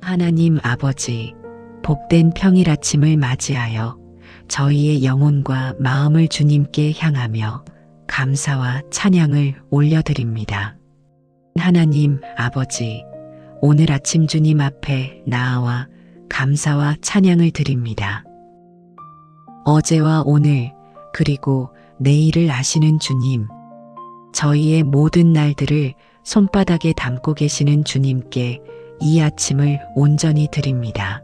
하나님 아버지, 복된 평일 아침을 맞이하여 저희의 영혼과 마음을 주님께 향하며 감사와 찬양을 올려드립니다. 하나님 아버지, 오늘 아침 주님 앞에 나아와 감사와 찬양을 드립니다. 어제와 오늘 그리고 내일을 아시는 주님, 저희의 모든 날들을 손바닥에 담고 계시는 주님께 이 아침을 온전히 드립니다.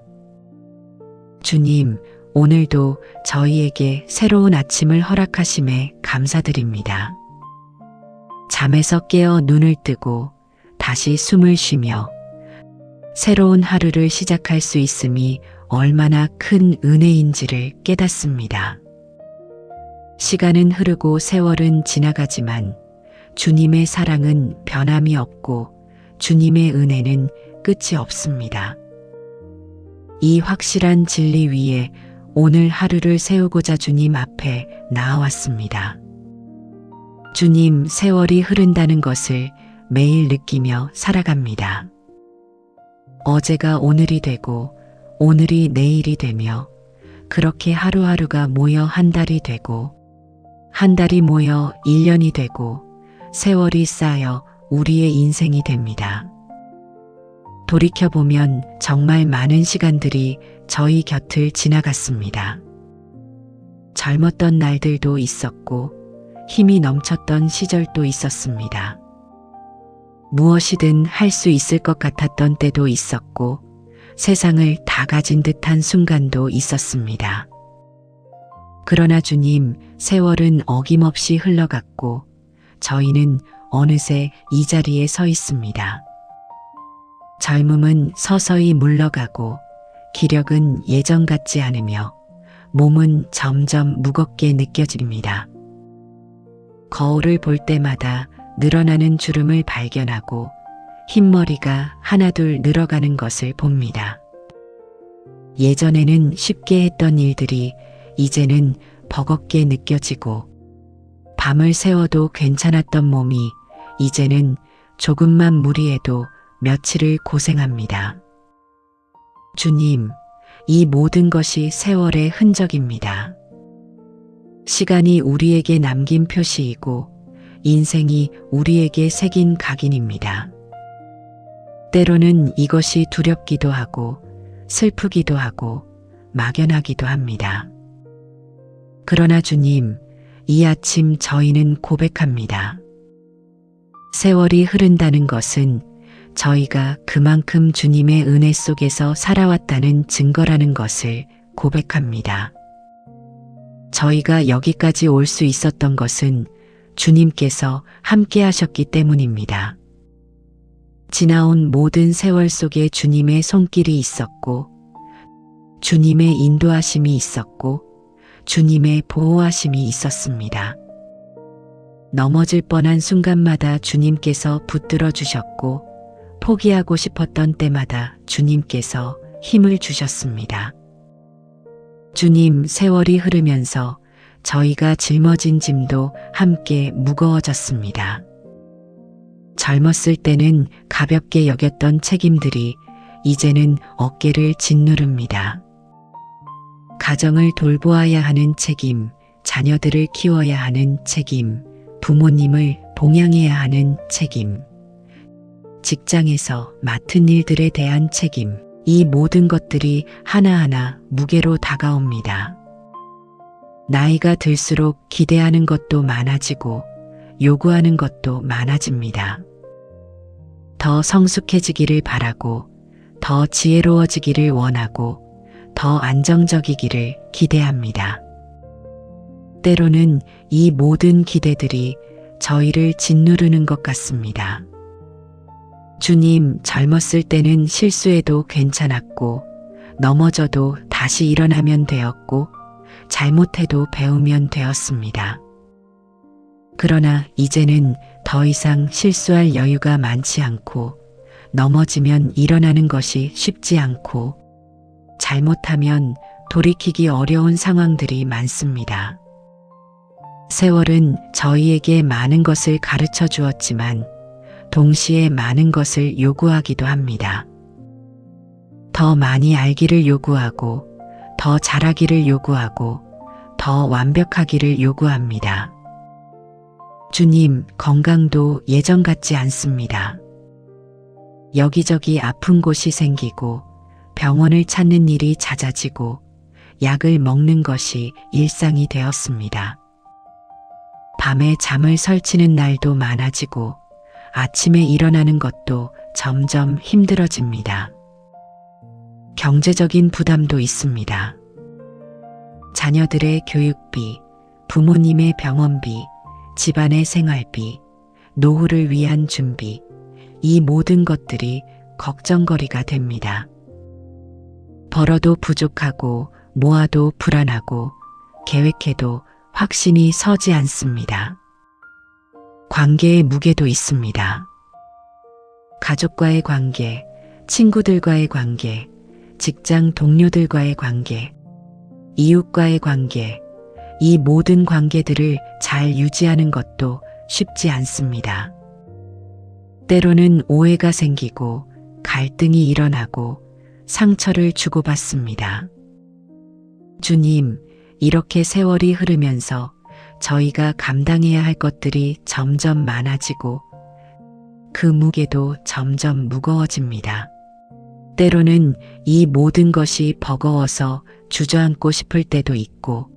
주님, 오늘도 저희에게 새로운 아침을 허락하심에 감사드립니다. 잠에서 깨어 눈을 뜨고 다시 숨을 쉬며 새로운 하루를 시작할 수 있음이 얼마나 큰 은혜인지를 깨닫습니다. 시간은 흐르고 세월은 지나가지만 주님의 사랑은 변함이 없고 주님의 은혜는 끝이 없습니다. 이 확실한 진리 위에 오늘 하루를 세우고자 주님 앞에 나아왔습니다. 주님, 세월이 흐른다는 것을 매일 느끼며 살아갑니다. 어제가 오늘이 되고 오늘이 내일이 되며 그렇게 하루하루가 모여 한 달이 되고 한 달이 모여 1년이 되고 세월이 쌓여 우리의 인생이 됩니다. 돌이켜보면 정말 많은 시간들이 저희 곁을 지나갔습니다. 젊었던 날들도 있었고 힘이 넘쳤던 시절도 있었습니다. 무엇이든 할 수 있을 것 같았던 때도 있었고 세상을 다 가진 듯한 순간도 있었습니다. 그러나 주님, 세월은 어김없이 흘러갔고 저희는 어느새 이 자리에 서 있습니다. 젊음은 서서히 물러가고 기력은 예전 같지 않으며 몸은 점점 무겁게 느껴집니다. 거울을 볼 때마다 늘어나는 주름을 발견하고 흰머리가 하나둘 늘어가는 것을 봅니다. 예전에는 쉽게 했던 일들이 이제는 버겁게 느껴지고 밤을 새워도 괜찮았던 몸이 이제는 조금만 무리해도 며칠을 고생합니다. 주님, 이 모든 것이 세월의 흔적입니다. 시간이 우리에게 남긴 표시이고 인생이 우리에게 새긴 각인입니다. 때로는 이것이 두렵기도 하고 슬프기도 하고 막연하기도 합니다. 그러나 주님, 이 아침 저희는 고백합니다. 세월이 흐른다는 것은 저희가 그만큼 주님의 은혜 속에서 살아왔다는 증거라는 것을 고백합니다. 저희가 여기까지 올 수 있었던 것은 주님께서 함께 하셨기 때문입니다. 지나온 모든 세월 속에 주님의 손길이 있었고 주님의 인도하심이 있었고 주님의 보호하심이 있었습니다. 넘어질 뻔한 순간마다 주님께서 붙들어 주셨고 포기하고 싶었던 때마다 주님께서 힘을 주셨습니다. 주님, 세월이 흐르면서 저희가 짊어진 짐도 함께 무거워졌습니다. 젊었을 때는 가볍게 여겼던 책임들이 이제는 어깨를 짓누릅니다. 가정을 돌보아야 하는 책임, 자녀들을 키워야 하는 책임, 부모님을 봉양해야 하는 책임, 직장에서 맡은 일들에 대한 책임, 이 모든 것들이 하나하나 무게로 다가옵니다. 나이가 들수록 기대하는 것도 많아지고 요구하는 것도 많아집니다. 더 성숙해지기를 바라고 더 지혜로워지기를 원하고 더 안정적이기를 기대합니다. 때로는 이 모든 기대들이 저희를 짓누르는 것 같습니다. 주님, 젊었을 때는 실수해도 괜찮았고 넘어져도 다시 일어나면 되었고 잘못해도 배우면 되었습니다. 그러나 이제는 더 이상 실수할 여유가 많지 않고 넘어지면 일어나는 것이 쉽지 않고 잘못하면 돌이키기 어려운 상황들이 많습니다. 세월은 저희에게 많은 것을 가르쳐 주었지만 동시에 많은 것을 요구하기도 합니다. 더 많이 알기를 요구하고, 더 잘하기를 요구하고, 더 완벽하기를 요구합니다. 주님, 건강도 예전 같지 않습니다. 여기저기 아픈 곳이 생기고 병원을 찾는 일이 잦아지고 약을 먹는 것이 일상이 되었습니다. 밤에 잠을 설치는 날도 많아지고 아침에 일어나는 것도 점점 힘들어집니다. 경제적인 부담도 있습니다. 자녀들의 교육비, 부모님의 병원비, 집안의 생활비, 노후를 위한 준비, 이 모든 것들이 걱정거리가 됩니다. 벌어도 부족하고 모아도 불안하고 계획해도 확신이 서지 않습니다. 관계의 무게도 있습니다. 가족과의 관계, 친구들과의 관계, 직장 동료들과의 관계, 이웃과의 관계, 이 모든 관계들을 잘 유지하는 것도 쉽지 않습니다. 때로는 오해가 생기고 갈등이 일어나고 상처를 주고받습니다. 주님, 이렇게 세월이 흐르면서 저희가 감당해야 할 것들이 점점 많아지고 그 무게도 점점 무거워집니다. 때로는 이 모든 것이 버거워서 주저앉고 싶을 때도 있고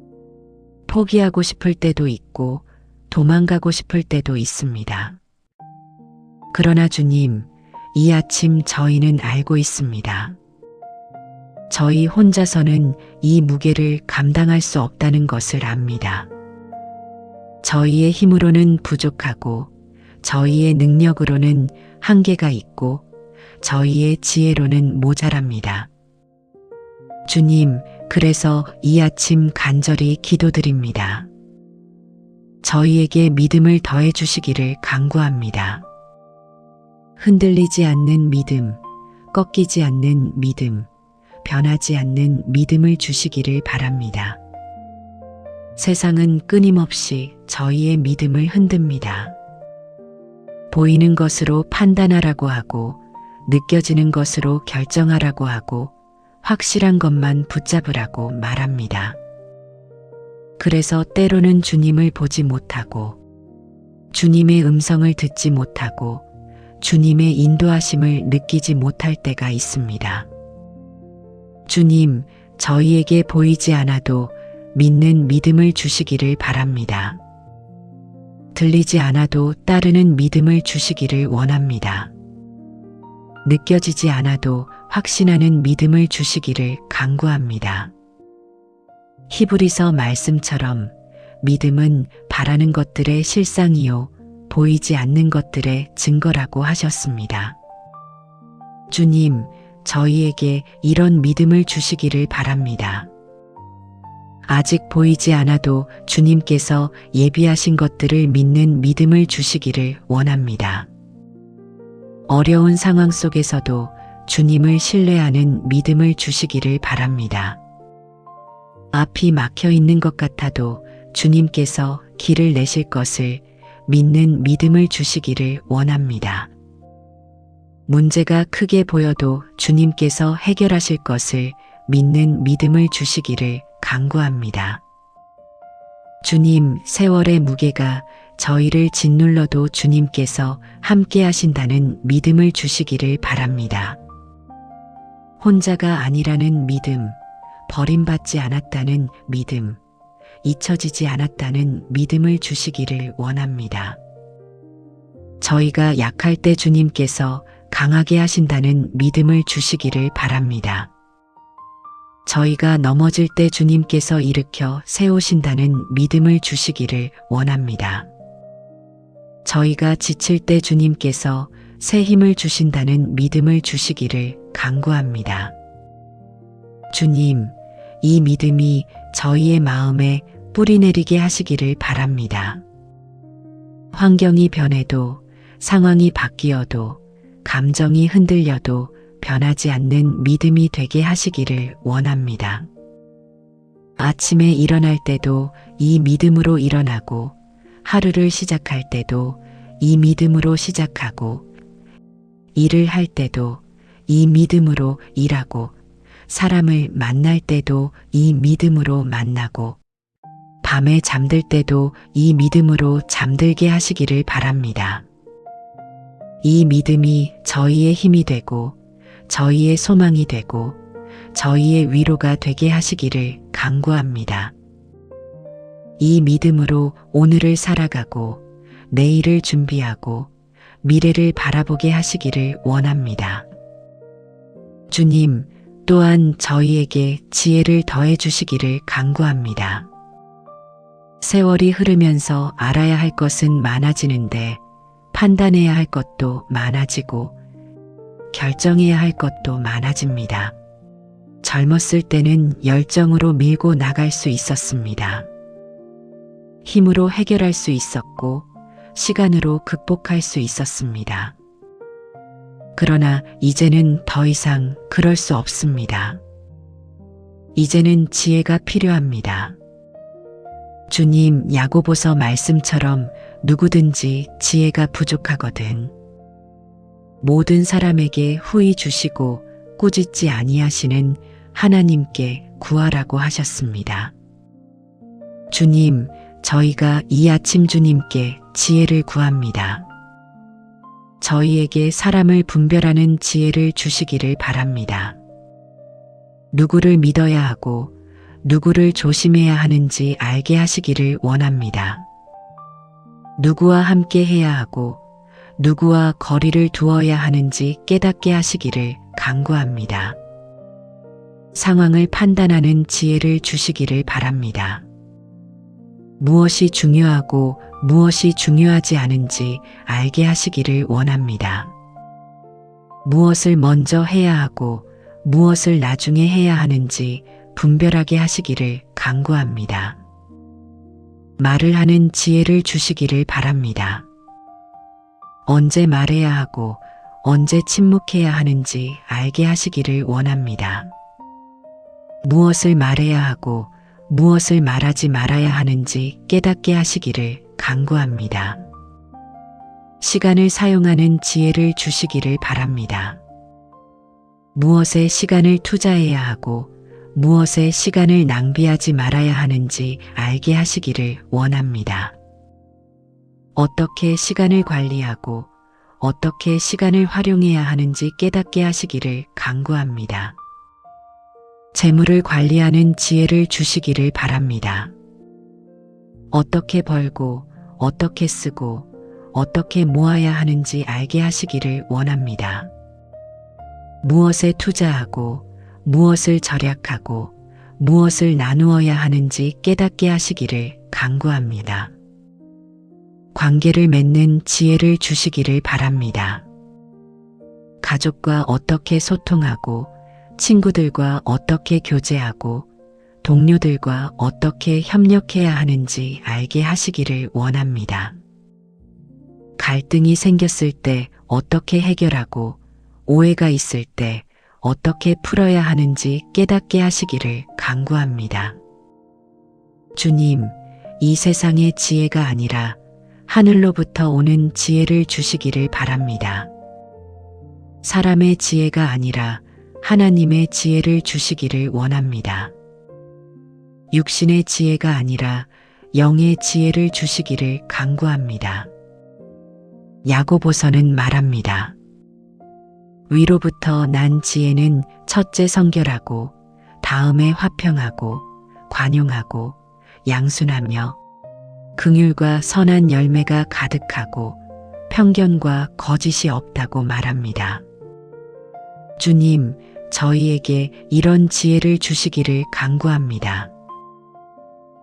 포기하고 싶을 때도 있고 도망가고 싶을 때도 있습니다. 그러나 주님, 이 아침 저희는 알고 있습니다. 저희 혼자서는 이 무게를 감당할 수 없다는 것을 압니다. 저희의 힘으로는 부족하고 저희의 능력으로는 한계가 있고 저희의 지혜로는 모자랍니다. 주님, 그래서 이 아침 간절히 기도드립니다. 저희에게 믿음을 더해 주시기를 간구합니다. 흔들리지 않는 믿음, 꺾이지 않는 믿음, 변하지 않는 믿음을 주시기를 바랍니다. 세상은 끊임없이 저희의 믿음을 흔듭니다. 보이는 것으로 판단하라고 하고 느껴지는 것으로 결정하라고 하고 확실한 것만 붙잡으라고 말합니다. 그래서 때로는 주님을 보지 못하고 주님의 음성을 듣지 못하고 주님의 인도하심을 느끼지 못할 때가 있습니다. 주님, 저희에게 보이지 않아도 믿는 믿음을 주시기를 바랍니다. 들리지 않아도 따르는 믿음을 주시기를 원합니다. 느껴지지 않아도 확신하는 믿음을 주시기를 간구합니다. 히브리서 말씀처럼 믿음은 바라는 것들의 실상이요 보이지 않는 것들의 증거라고 하셨습니다. 주님, 저희에게 이런 믿음을 주시기를 바랍니다. 아직 보이지 않아도 주님께서 예비하신 것들을 믿는 믿음을 주시기를 원합니다. 어려운 상황 속에서도 주님을 신뢰하는 믿음을 주시기를 바랍니다. 앞이 막혀 있는 것 같아도 주님께서 길을 내실 것을 믿는 믿음을 주시기를 원합니다. 문제가 크게 보여도 주님께서 해결하실 것을 믿는 믿음을 주시기를 간구합니다. 주님, 세월의 무게가 저희를 짓눌러도 주님께서 함께 하신다는 믿음을 주시기를 바랍니다. 혼자가 아니라는 믿음, 버림받지 않았다는 믿음, 잊혀지지 않았다는 믿음을 주시기를 원합니다. 저희가 약할 때 주님께서 강하게 하신다는 믿음을 주시기를 바랍니다. 저희가 넘어질 때 주님께서 일으켜 세우신다는 믿음을 주시기를 원합니다. 저희가 지칠 때 주님께서 새 힘을 주신다는 믿음을 주시기를 간구합니다. 주님, 이 믿음이 저희의 마음에 뿌리내리게 하시기를 바랍니다. 환경이 변해도, 상황이 바뀌어도, 감정이 흔들려도 변하지 않는 믿음이 되게 하시기를 원합니다. 아침에 일어날 때도 이 믿음으로 일어나고, 하루를 시작할 때도 이 믿음으로 시작하고, 일을 할 때도 이 믿음으로 일하고 사람을 만날 때도 이 믿음으로 만나고 밤에 잠들 때도 이 믿음으로 잠들게 하시기를 바랍니다. 이 믿음이 저희의 힘이 되고 저희의 소망이 되고 저희의 위로가 되게 하시기를 간구합니다. 이 믿음으로 오늘을 살아가고 내일을 준비하고 미래를 바라보게 하시기를 원합니다. 주님, 또한 저희에게 지혜를 더해 주시기를 간구합니다. 세월이 흐르면서 알아야 할 것은 많아지는데 판단해야 할 것도 많아지고 결정해야 할 것도 많아집니다. 젊었을 때는 열정으로 밀고 나갈 수 있었습니다. 힘으로 해결할 수 있었고 시간으로 극복할 수 있었습니다. 그러나 이제는 더 이상 그럴 수 없습니다. 이제는 지혜가 필요합니다. 주님, 야고보서 말씀처럼 누구든지 지혜가 부족하거든 모든 사람에게 후히 주시고 꾸짖지 아니하시는 하나님께 구하라고 하셨습니다. 주님, 저희가 이 아침 주님께 지혜를 구합니다. 저희에게 사람을 분별하는 지혜를 주시기를 바랍니다. 누구를 믿어야 하고 누구를 조심해야 하는지 알게 하시기를 원합니다. 누구와 함께 해야 하고 누구와 거리를 두어야 하는지 깨닫게 하시기를 간구합니다. 상황을 판단하는 지혜를 주시기를 바랍니다. 무엇이 중요하고 무엇이 중요하지 않은지 알게 하시기를 원합니다. 무엇을 먼저 해야 하고 무엇을 나중에 해야 하는지 분별하게 하시기를 간구합니다. 말을 하는 지혜를 주시기를 바랍니다. 언제 말해야 하고 언제 침묵해야 하는지 알게 하시기를 원합니다. 무엇을 말해야 하고 무엇을 말하지 말아야 하는지 깨닫게 하시기를 간구합니다. 시간을 사용하는 지혜를 주시기를 바랍니다. 무엇에 시간을 투자해야 하고 무엇에 시간을 낭비하지 말아야 하는지 알게 하시기를 원합니다. 어떻게 시간을 관리하고 어떻게 시간을 활용해야 하는지 깨닫게 하시기를 간구합니다. 재물을 관리하는 지혜를 주시기를 바랍니다. 어떻게 벌고 어떻게 쓰고 어떻게 모아야 하는지 알게 하시기를 원합니다. 무엇에 투자하고 무엇을 절약하고 무엇을 나누어야 하는지 깨닫게 하시기를 간구합니다. 관계를 맺는 지혜를 주시기를 바랍니다. 가족과 어떻게 소통하고 친구들과 어떻게 교제하고 동료들과 어떻게 협력해야 하는지 알게 하시기를 원합니다. 갈등이 생겼을 때 어떻게 해결하고 오해가 있을 때 어떻게 풀어야 하는지 깨닫게 하시기를 간구합니다. 주님, 이 세상의 지혜가 아니라 하늘로부터 오는 지혜를 주시기를 바랍니다. 사람의 지혜가 아니라 하나님의 지혜를 주시기를 원합니다. 육신의 지혜가 아니라 영의 지혜를 주시기를 간구합니다. 야고보서는 말합니다. 위로부터 난 지혜는 첫째 성결하고 다음에 화평하고 관용하고 양순하며 긍휼과 선한 열매가 가득하고 편견과 거짓이 없다고 말합니다. 주님, 저희에게 이런 지혜를 주시기를 간구합니다.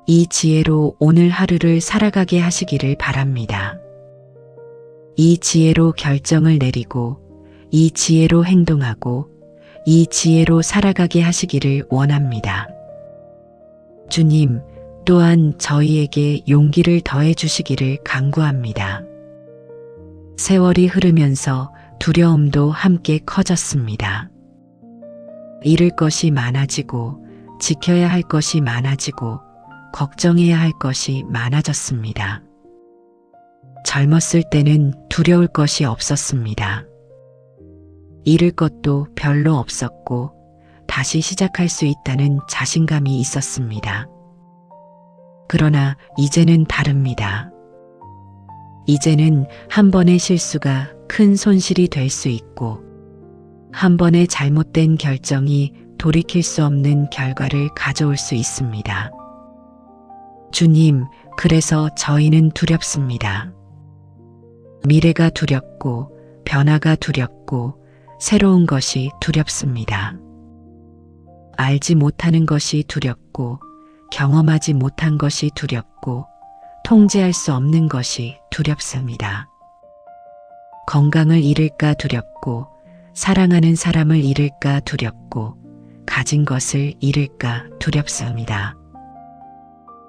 이 지혜로 오늘 하루를 살아가게 하시기를 바랍니다. 이 지혜로 결정을 내리고 이 지혜로 행동하고 이 지혜로 살아가게 하시기를 원합니다. 주님, 또한 저희에게 용기를 더해 주시기를 간구합니다. 세월이 흐르면서 두려움도 함께 커졌습니다. 잃을 것이 많아지고 지켜야 할 것이 많아지고 걱정해야 할 것이 많아졌습니다. 젊었을 때는 두려울 것이 없었습니다. 잃을 것도 별로 없었고 다시 시작할 수 있다는 자신감이 있었습니다. 그러나 이제는 다릅니다. 이제는 한 번의 실수가 큰 손실이 될 수 있고 한 번의 잘못된 결정이 돌이킬 수 없는 결과를 가져올 수 있습니다. 주님, 그래서 저희는 두렵습니다. 미래가 두렵고 변화가 두렵고 새로운 것이 두렵습니다. 알지 못하는 것이 두렵고 경험하지 못한 것이 두렵고 통제할 수 없는 것이 두렵습니다. 건강을 잃을까 두렵고 사랑하는 사람을 잃을까 두렵고 가진 것을 잃을까 두렵습니다.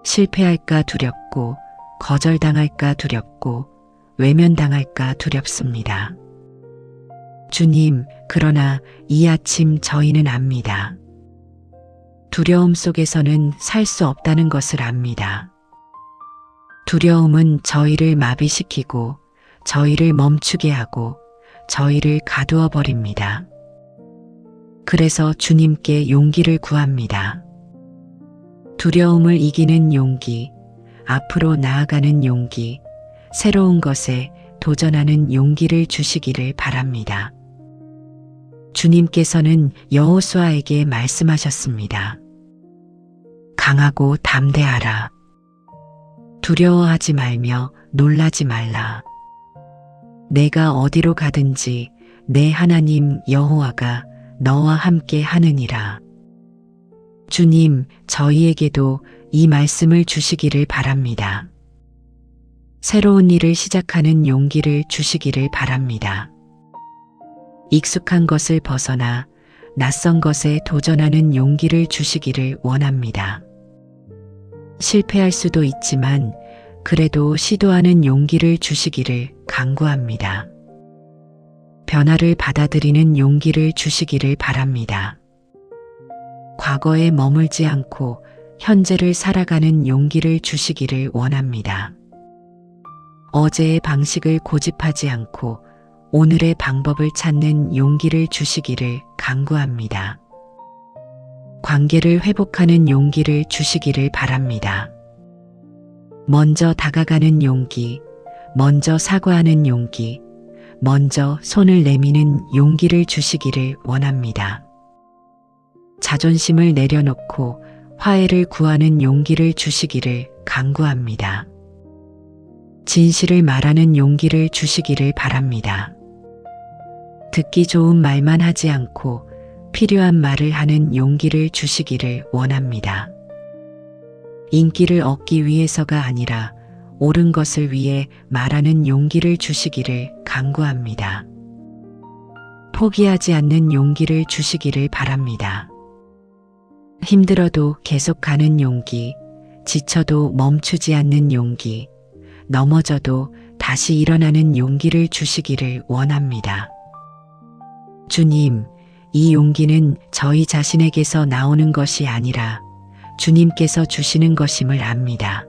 실패할까 두렵고 거절당할까 두렵고 외면당할까 두렵습니다. 주님, 그러나 이 아침 저희는 압니다. 두려움 속에서는 살 수 없다는 것을 압니다. 두려움은 저희를 마비시키고 저희를 멈추게 하고 저희를 가두어 버립니다. 그래서 주님께 용기를 구합니다. 두려움을 이기는 용기, 앞으로 나아가는 용기, 새로운 것에 도전하는 용기를 주시기를 바랍니다. 주님께서는 여호수아에게 말씀하셨습니다. 강하고 담대하라. 두려워하지 말며 놀라지 말라. 내가 어디로 가든지 내 하나님 여호와가 너와 함께 하느니라. 주님, 저희에게도 이 말씀을 주시기를 바랍니다. 새로운 일을 시작하는 용기를 주시기를 바랍니다. 익숙한 것을 벗어나 낯선 것에 도전하는 용기를 주시기를 원합니다. 실패할 수도 있지만 그래도 시도하는 용기를 주시기를 간구합니다. 변화를 받아들이는 용기를 주시기를 바랍니다. 과거에 머물지 않고 현재를 살아가는 용기를 주시기를 원합니다. 어제의 방식을 고집하지 않고 오늘의 방법을 찾는 용기를 주시기를 간구합니다. 관계를 회복하는 용기를 주시기를 바랍니다. 먼저 다가가는 용기, 먼저 사과하는 용기, 먼저 손을 내미는 용기를 주시기를 원합니다. 자존심을 내려놓고 화해를 구하는 용기를 주시기를 간구합니다. 진실을 말하는 용기를 주시기를 바랍니다. 듣기 좋은 말만 하지 않고 필요한 말을 하는 용기를 주시기를 원합니다. 인기를 얻기 위해서가 아니라 옳은 것을 위해 말하는 용기를 주시기를 간구합니다. 포기하지 않는 용기를 주시기를 바랍니다. 힘들어도 계속 가는 용기, 지쳐도 멈추지 않는 용기, 넘어져도 다시 일어나는 용기를 주시기를 원합니다. 주님, 이 용기는 저희 자신에게서 나오는 것이 아니라 주님께서 주시는 것임을 압니다.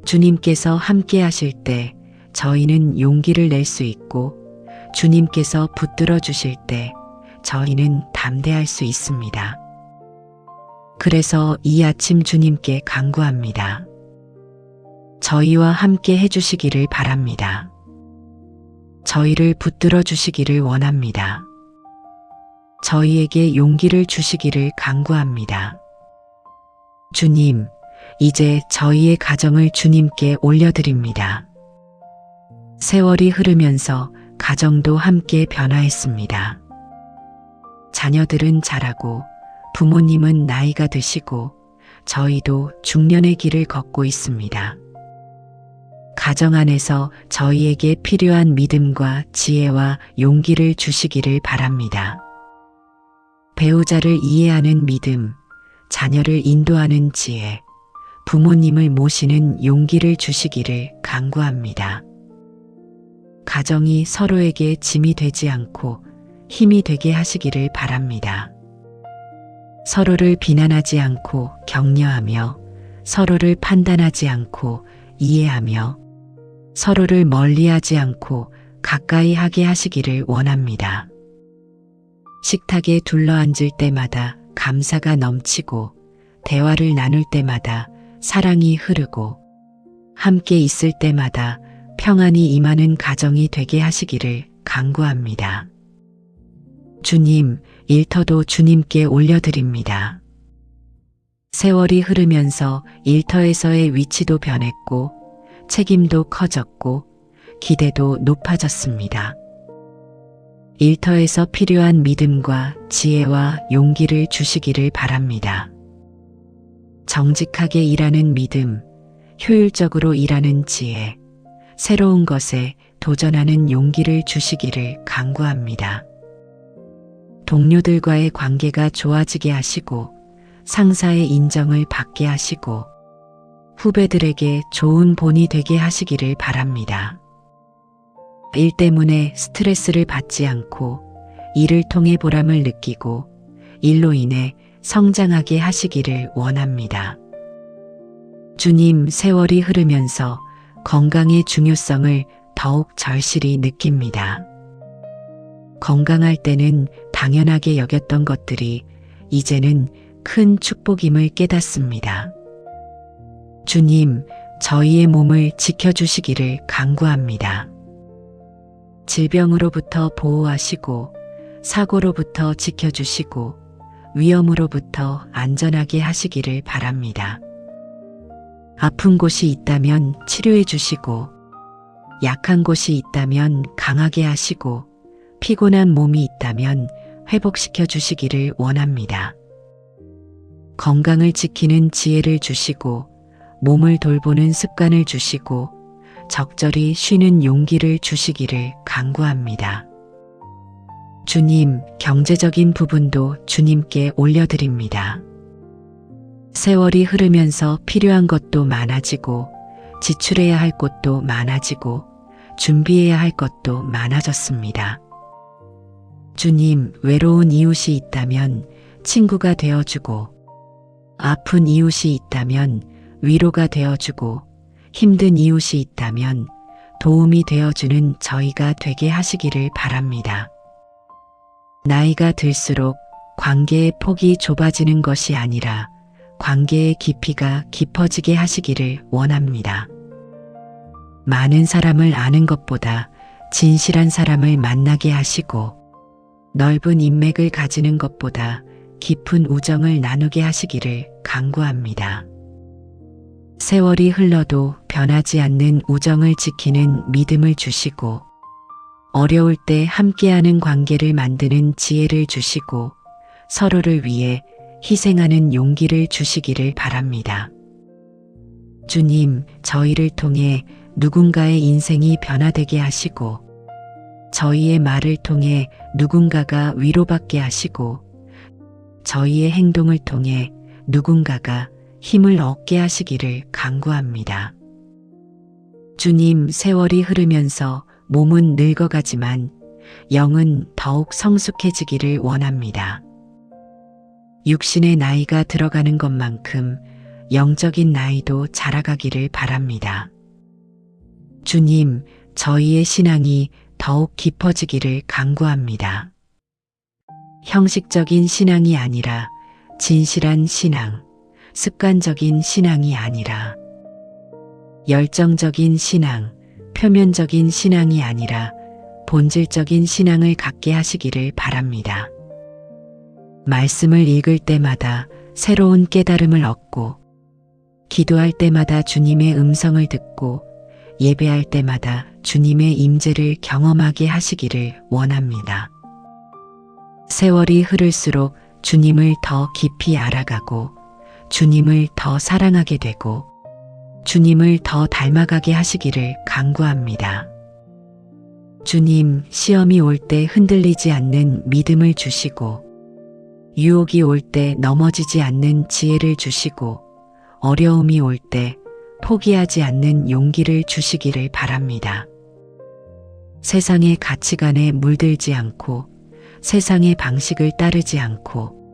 주님께서 함께 하실 때 저희는 용기를 낼 수 있고 주님께서 붙들어 주실 때 저희는 담대할 수 있습니다. 그래서 이 아침 주님께 간구합니다. 저희와 함께 해주시기를 바랍니다. 저희를 붙들어 주시기를 원합니다. 저희에게 용기를 주시기를 간구합니다. 주님, 이제 저희의 가정을 주님께 올려드립니다. 세월이 흐르면서 가정도 함께 변화했습니다. 자녀들은 자라고 부모님은 나이가 드시고 저희도 중년의 길을 걷고 있습니다. 가정 안에서 저희에게 필요한 믿음과 지혜와 용기를 주시기를 바랍니다. 배우자를 이해하는 믿음, 자녀를 인도하는 지혜, 부모님을 모시는 용기를 주시기를 간구합니다. 가정이 서로에게 짐이 되지 않고 힘이 되게 하시기를 바랍니다. 서로를 비난하지 않고 격려하며 서로를 판단하지 않고 이해하며 서로를 멀리하지 않고 가까이 하게 하시기를 원합니다. 식탁에 둘러앉을 때마다 감사가 넘치고 대화를 나눌 때마다 사랑이 흐르고 함께 있을 때마다 평안이 임하는 가정이 되게 하시기를 간구합니다. 주님, 일터도 주님께 올려드립니다. 세월이 흐르면서 일터에서의 위치도 변했고 책임도 커졌고 기대도 높아졌습니다. 일터에서 필요한 믿음과 지혜와 용기를 주시기를 바랍니다. 정직하게 일하는 믿음, 효율적으로 일하는 지혜, 새로운 것에 도전하는 용기를 주시기를 간구합니다. 동료들과의 관계가 좋아지게 하시고 상사의 인정을 받게 하시고 후배들에게 좋은 본이 되게 하시기를 바랍니다. 일 때문에 스트레스를 받지 않고 일을 통해 보람을 느끼고 일로 인해 성장하게 하시기를 원합니다. 주님, 세월이 흐르면서 건강의 중요성을 더욱 절실히 느낍니다. 건강할 때는 당연하게 여겼던 것들이 이제는 큰 축복임을 깨닫습니다. 주님, 저희의 몸을 지켜주시기를 간구합니다. 질병으로부터 보호하시고 사고로부터 지켜주시고 위험으로부터 안전하게 하시기를 바랍니다. 아픈 곳이 있다면 치료해 주시고 약한 곳이 있다면 강하게 하시고 피곤한 몸이 있다면 회복시켜 주시기를 원합니다. 건강을 지키는 지혜를 주시고 몸을 돌보는 습관을 주시고 적절히 쉬는 용기를 주시기를 간구합니다. 주님, 경제적인 부분도 주님께 올려드립니다. 세월이 흐르면서 필요한 것도 많아지고 지출해야 할 것도 많아지고 준비해야 할 것도 많아졌습니다. 주님, 외로운 이웃이 있다면 친구가 되어주고 아픈 이웃이 있다면 위로가 되어주고 힘든 이웃이 있다면 도움이 되어주는 저희가 되게 하시기를 바랍니다. 나이가 들수록 관계의 폭이 좁아지는 것이 아니라 관계의 깊이가 깊어지게 하시기를 원합니다. 많은 사람을 아는 것보다 진실한 사람을 만나게 하시고 넓은 인맥을 가지는 것보다 깊은 우정을 나누게 하시기를 간구합니다. 세월이 흘러도 변하지 않는 우정을 지키는 믿음을 주시고 어려울 때 함께하는 관계를 만드는 지혜를 주시고 서로를 위해 희생하는 용기를 주시기를 바랍니다. 주님, 저희를 통해 누군가의 인생이 변화되게 하시고 저희의 말을 통해 누군가가 위로받게 하시고 저희의 행동을 통해 누군가가 힘을 얻게 하시기를 간구합니다. 주님, 세월이 흐르면서 몸은 늙어가지만 영은 더욱 성숙해지기를 원합니다. 육신의 나이가 들어가는 것만큼 영적인 나이도 자라가기를 바랍니다. 주님, 저희의 신앙이 더욱 깊어지기를 간구합니다. 형식적인 신앙이 아니라 진실한 신앙, 습관적인 신앙이 아니라 열정적인 신앙, 표면적인 신앙이 아니라 본질적인 신앙을 갖게 하시기를 바랍니다. 말씀을 읽을 때마다 새로운 깨달음을 얻고 기도할 때마다 주님의 음성을 듣고 예배할 때마다 주님의 임재를 경험하게 하시기를 원합니다. 세월이 흐를수록 주님을 더 깊이 알아가고 주님을 더 사랑하게 되고 주님을 더 닮아가게 하시기를 간구합니다. 주님, 시험이 올 때 흔들리지 않는 믿음을 주시고 유혹이 올 때 넘어지지 않는 지혜를 주시고 어려움이 올 때 포기하지 않는 용기를 주시기를 바랍니다. 세상의 가치관에 물들지 않고 세상의 방식을 따르지 않고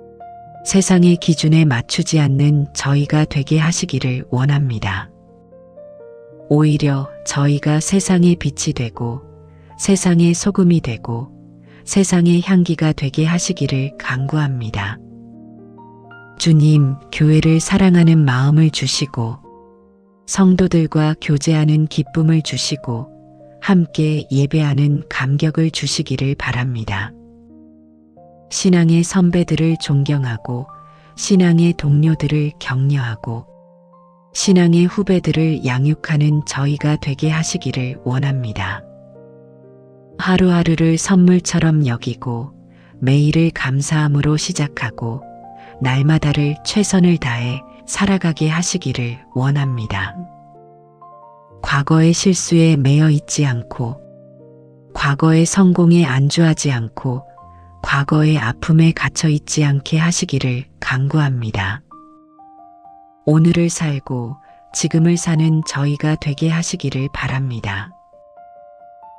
세상의 기준에 맞추지 않는 저희가 되게 하시기를 원합니다. 오히려 저희가 세상의 빛이 되고 세상의 소금이 되고 세상의 향기가 되게 하시기를 간구합니다. 주님, 교회를 사랑하는 마음을 주시고 성도들과 교제하는 기쁨을 주시고 함께 예배하는 감격을 주시기를 바랍니다. 신앙의 선배들을 존경하고 신앙의 동료들을 격려하고 신앙의 후배들을 양육하는 저희가 되게 하시기를 원합니다. 하루하루를 선물처럼 여기고 매일을 감사함으로 시작하고 날마다를 최선을 다해 살아가게 하시기를 원합니다. 과거의 실수에 매여 있지 않고 과거의 성공에 안주하지 않고 과거의 아픔에 갇혀 있지 않게 하시기를 간구합니다. 오늘을 살고 지금을 사는 저희가 되게 하시기를 바랍니다.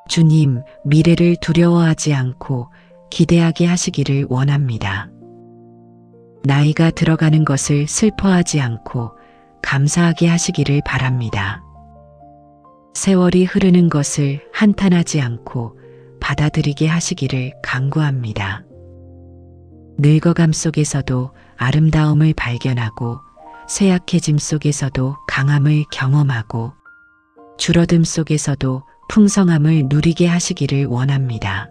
주님, 미래를 두려워하지 않고 기대하게 하시기를 원합니다. 나이가 들어가는 것을 슬퍼하지 않고 감사하게 하시기를 바랍니다. 세월이 흐르는 것을 한탄하지 않고 받아들이게 하시기를 간구합니다. 늙어감 속에서도 아름다움을 발견하고 쇠약해짐 속에서도 강함을 경험하고 줄어듦 속에서도 풍성함을 누리게 하시기를 원합니다.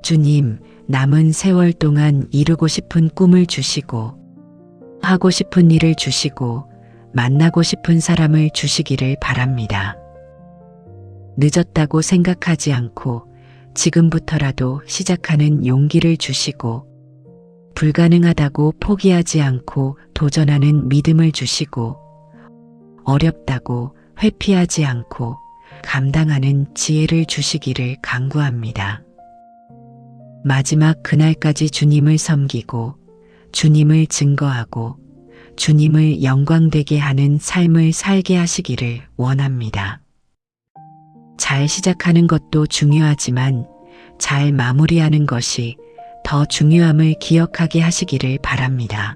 주님, 남은 세월 동안 이루고 싶은 꿈을 주시고 하고 싶은 일을 주시고 만나고 싶은 사람을 주시기를 바랍니다. 늦었다고 생각하지 않고 지금부터라도 시작하는 용기를 주시고 불가능하다고 포기하지 않고 도전하는 믿음을 주시고 어렵다고 회피하지 않고 감당하는 지혜를 주시기를 간구합니다. 마지막 그날까지 주님을 섬기고 주님을 증거하고 주님을 영광되게 하는 삶을 살게 하시기를 원합니다. 잘 시작하는 것도 중요하지만 잘 마무리하는 것이 더 중요함을 기억하게 하시기를 바랍니다.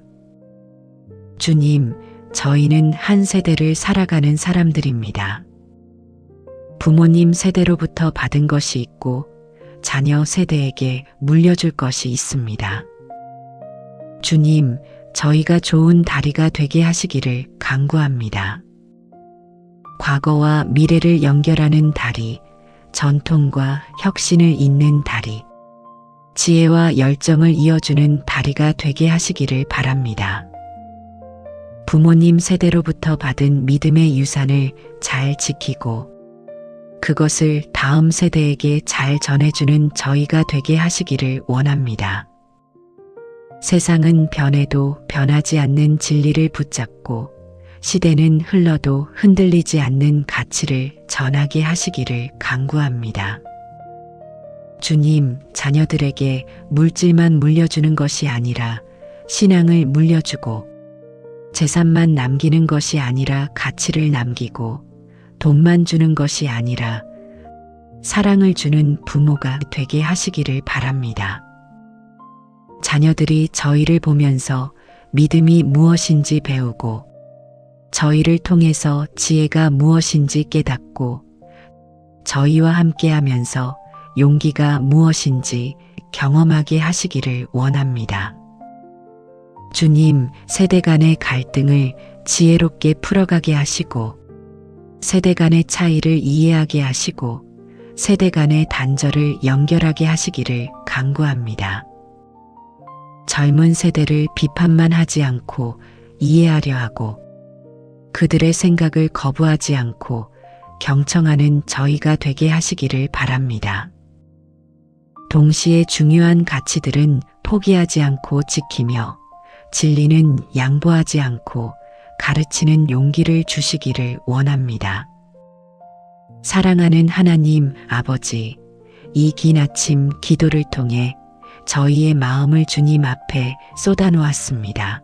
주님, 저희는 한 세대를 살아가는 사람들입니다. 부모님 세대로부터 받은 것이 있고 자녀 세대에게 물려줄 것이 있습니다. 주님, 저희가 좋은 다리가 되게 하시기를 간구합니다. 과거와 미래를 연결하는 다리, 전통과 혁신을 잇는 다리, 지혜와 열정을 이어주는 다리가 되게 하시기를 바랍니다. 부모님 세대로부터 받은 믿음의 유산을 잘 지키고 그것을 다음 세대에게 잘 전해주는 저희가 되게 하시기를 원합니다. 세상은 변해도 변하지 않는 진리를 붙잡고 시대는 흘러도 흔들리지 않는 가치를 전하게 하시기를 간구합니다. 주님, 자녀들에게 물질만 물려주는 것이 아니라 신앙을 물려주고 재산만 남기는 것이 아니라 가치를 남기고 돈만 주는 것이 아니라 사랑을 주는 부모가 되게 하시기를 바랍니다. 자녀들이 저희를 보면서 믿음이 무엇인지 배우고 저희를 통해서 지혜가 무엇인지 깨닫고 저희와 함께하면서 용기가 무엇인지 경험하게 하시기를 원합니다. 주님, 세대 간의 갈등을 지혜롭게 풀어가게 하시고 세대 간의 차이를 이해하게 하시고 세대 간의 단절을 연결하게 하시기를 간구합니다. 젊은 세대를 비판만 하지 않고 이해하려 하고 그들의 생각을 거부하지 않고 경청하는 저희가 되게 하시기를 바랍니다. 동시에 중요한 가치들은 포기하지 않고 지키며 진리는 양보하지 않고 가르치는 용기를 주시기를 원합니다. 사랑하는 하나님 아버지, 이 긴 아침 기도를 통해 저희의 마음을 주님 앞에 쏟아놓았습니다.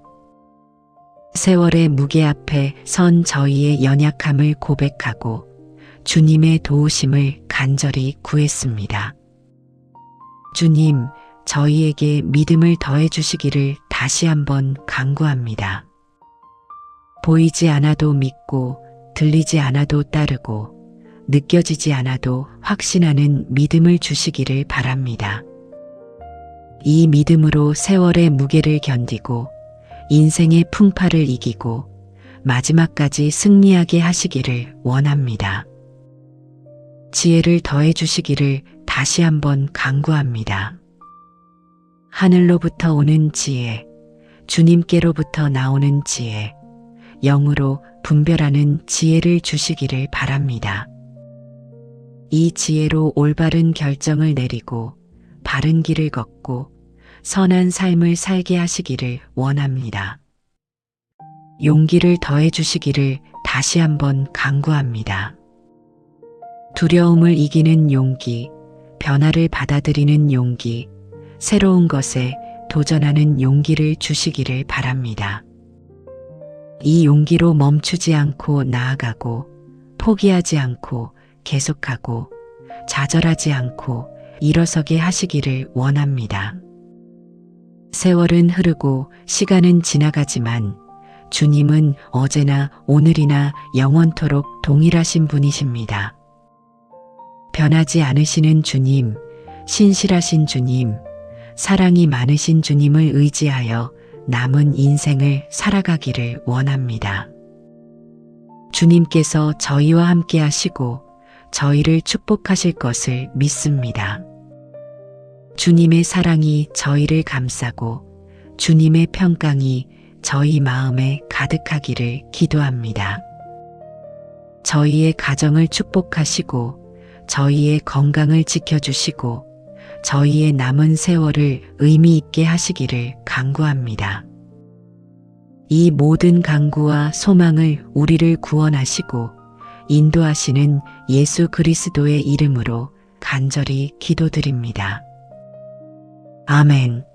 세월의 무게 앞에 선 저희의 연약함을 고백하고 주님의 도우심을 간절히 구했습니다. 주님, 저희에게 믿음을 더해 주시기를 다시 한번 간구합니다. 보이지 않아도 믿고 들리지 않아도 따르고 느껴지지 않아도 확신하는 믿음을 주시기를 바랍니다. 이 믿음으로 세월의 무게를 견디고 인생의 풍파를 이기고 마지막까지 승리하게 하시기를 원합니다. 지혜를 더해 주시기를 다시 한번 간구합니다. 하늘로부터 오는 지혜, 주님께로부터 나오는 지혜, 영으로 분별하는 지혜를 주시기를 바랍니다. 이 지혜로 올바른 결정을 내리고 바른 길을 걷고 선한 삶을 살게 하시기를 원합니다. 용기를 더해 주시기를 다시 한번 간구합니다. 두려움을 이기는 용기, 변화를 받아들이는 용기, 새로운 것에 도전하는 용기를 주시기를 바랍니다. 이 용기로 멈추지 않고 나아가고 포기하지 않고 계속하고 좌절하지 않고 일어서게 하시기를 원합니다. 세월은 흐르고 시간은 지나가지만 주님은 어제나 오늘이나 영원토록 동일하신 분이십니다. 변하지 않으시는 주님, 신실하신 주님, 사랑이 많으신 주님을 의지하여 남은 인생을 살아가기를 원합니다. 주님께서 저희와 함께 하시고 저희를 축복하실 것을 믿습니다. 주님의 사랑이 저희를 감싸고 주님의 평강이 저희 마음에 가득하기를 기도합니다. 저희의 가정을 축복하시고 저희의 건강을 지켜주시고 저희의 남은 세월을 의미 있게 하시기를 간구합니다. 이 모든 간구와 소망을 우리를 구원하시고 인도하시는 예수 그리스도의 이름으로 간절히 기도드립니다. 아멘.